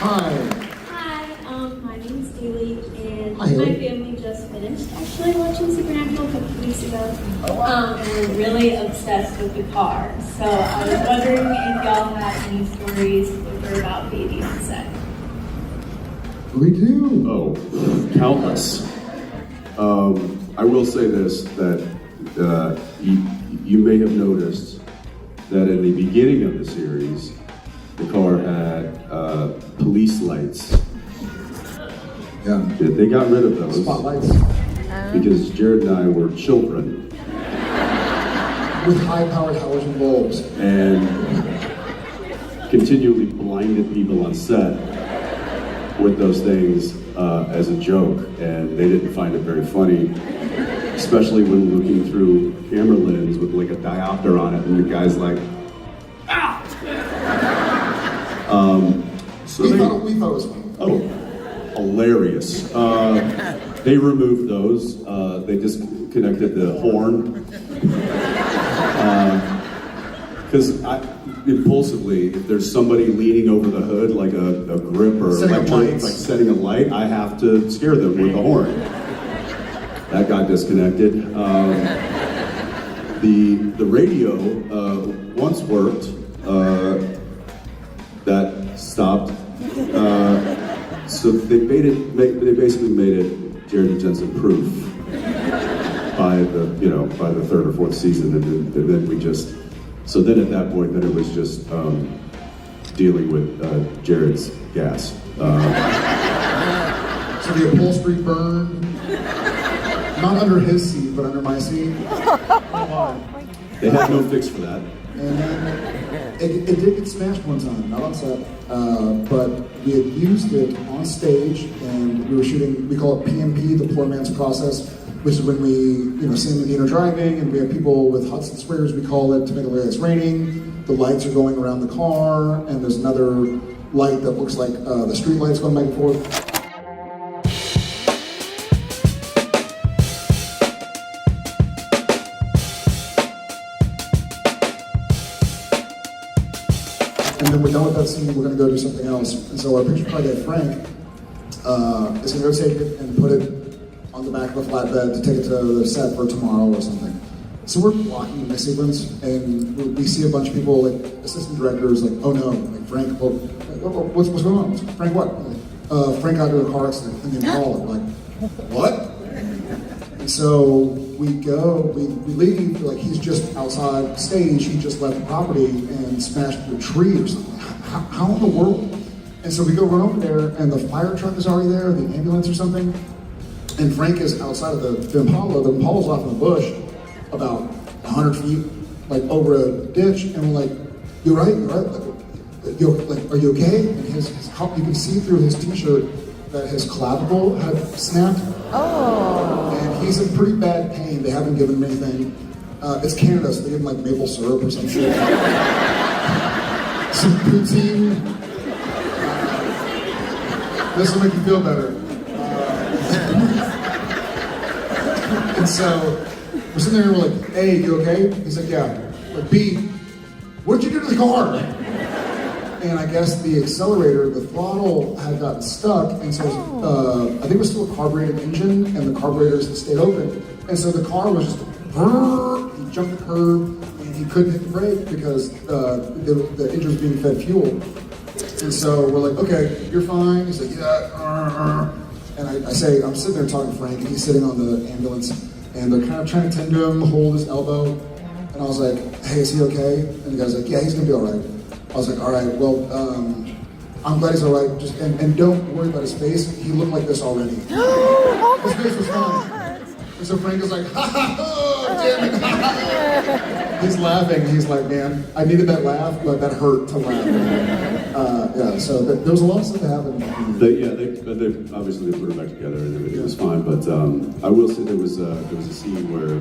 My name's Haley, and Hi, Haley. my family just finished actually watching Supernatural a couple weeks ago. And we're really obsessed with the car. So I was wondering if y'all had any stories that were about baby on set. We do. Oh, countless. I will say this, that you may have noticed that in the beginning of the series, the car had police lights. Yeah. They got rid of those Spotlights. because Jared and I were children With high-powered halogen bulbs. and continually blinded people on set with those things as a joke, and they didn't find it very funny, especially when looking through camera lens with like a diopter on it, and the guy's like, "Ah!" So We they, thought it was funny. oh, hilarious. They removed those. They disconnected the horn. Because impulsively, if there's somebody leaning over the hood like a grip or Setting up electric, lights. like setting a light, I have to scare them with the horn. That got disconnected. The radio once worked. That stopped. So they basically made it Jared and Jensen proof by the third or fourth season, and then we just. So then at that point, then it was just dealing with Jared's gas. So the upholstery burned. Not under his seat, but under my seat. They had no fix for that. And then it did get smashed one time, not on set, but we had used it on stage, and we were shooting, we call it PMP, the poor man's process, which is when we, see the driving, and we have people with Hudson sprayers, we call it, to make it look like it's raining. The lights are going around the car, and there's another light that looks like the street lights going back and forth. And then we're done with that scene, we're going to go do something else. And so our picture car guy, Frank, is going to go take it and put it on the back of a flatbed to take it to the set for tomorrow or something. So we're blocking the sequence, and we see a bunch of people, like assistant directors, like, oh no, like Frank, what's going on? Frank what? Frank got into a car accident in the impalai. Like, what? And so we leave, like he's just outside stage, he just left the property and smashed a tree or something. How in the world? And so we go run over there, and the fire truck is already there, the ambulance or something, and Frank is outside of the impala. The impala's off in the bush, about 100 feet, like over a ditch, and we're like, "You right? You right? Are you okay?" And his you can see through his t-shirt that his clavicle had snapped. Oh. And he's in pretty bad pain. They haven't given him anything. It's Canada, so they give him like maple syrup or some shit. Some poutine. This will make you feel better. And so we're sitting there and we're like, "Hey, you okay?" He's like, "Yeah." Like, "B, what did you do to the car?" And I guess the accelerator, the throttle had gotten stuck, and so I think it was still a carbureted engine, and the carburetors had stayed open, and so the car was just, he jumped the curb, and he couldn't hit the brake because the engine was being fed fuel. And so we're like, "Okay, you're fine." He's like, "Yeah." And I say, I'm sitting there talking to Frank, and he's sitting on the ambulance, and they're kind of trying to tend to him, hold his elbow, and I was like, "Hey, is he okay?" And the guy's like, "Yeah, he's gonna be all right." I was like, "All right, well, I'm glad he's all right. Just and don't worry about his face. He looked like this already. His face was fine." And so Frank is like, "Ha ha ha, damn it!" He's laughing. He's like, "Man, I needed that laugh, but that hurt to laugh." Yeah. So there was a lot of stuff that happened. They obviously they put it back together and everything was fine. But I will say there was a scene where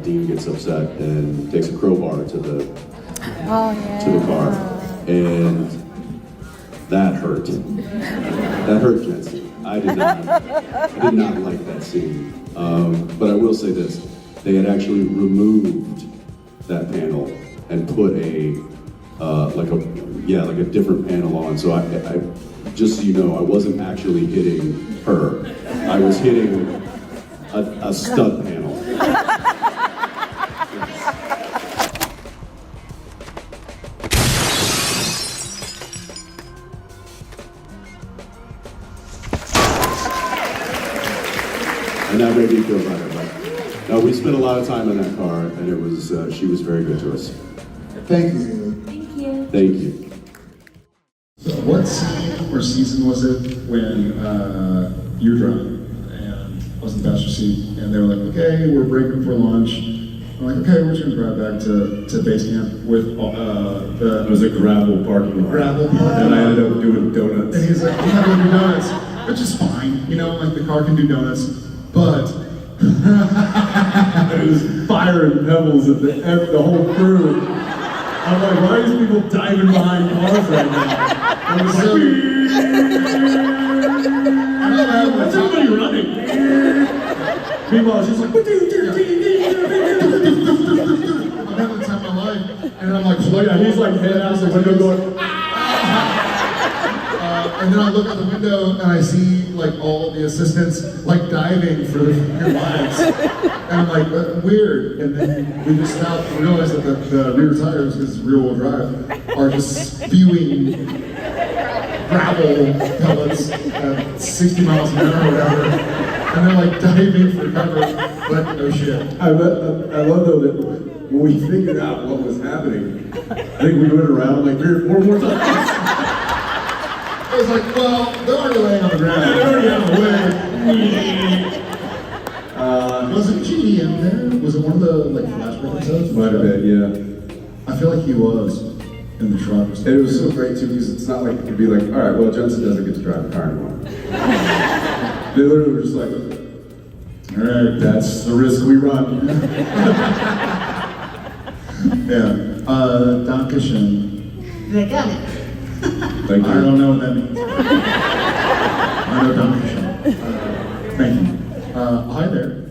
Dean gets upset and takes a crowbar to the car. And that hurt. That hurt Jensen. I did not like that scene. But I will say this: they had actually removed that panel and put a different panel on. So just so you know, I wasn't actually hitting her. I was hitting a stud panel. And that made me feel better. But no, we spent a lot of time in that car, and it was she was very good to us. Thank you. Thank you. Thank you. So what scene or season was it when you were driving and I was in the passenger seat and they were like, okay, we're breaking for lunch. I'm like, okay, we're just gonna drive back to base camp with It was a gravel parking lot. gravel park. And I ended up doing donuts. And he's like, I'm not gonna do donuts, which is fine, you know, like the car can do donuts, but It was firing pebbles at the whole crew. I'm like, why are these people diving behind cars right now? I was like, what's everybody running? Meanwhile, she's like, I'm having the time of my life, and I'm like, oh yeah, he's like head out the window going, and then I look out the window and I see like all the assistants like diving for their lives. And I'm like, weird. And then we just stopped and realized that the rear tires, because it's rear wheel drive, are just spewing gravel pellets at 60 miles an hour or whatever. And they're like diving for cover, but no shit. I love though that when we figured out what was happening, I think we went around like 3 or 4 more times. I was like, well, they're already laying on the ground. They're already out of the way. Was it Genie in there? Was it one of the like flashback episodes? Might have been, yeah. I feel like he was in the truck. And it was so great too because it's not like it could be like, all right, well, Jensen doesn't get to drive a car anymore. They literally were just like, all right, that's the risk we run. Yeah. Dankeschön. Vegan. Thank I you. don't know what that means. I know Dankeschön. Thank you. Hi there.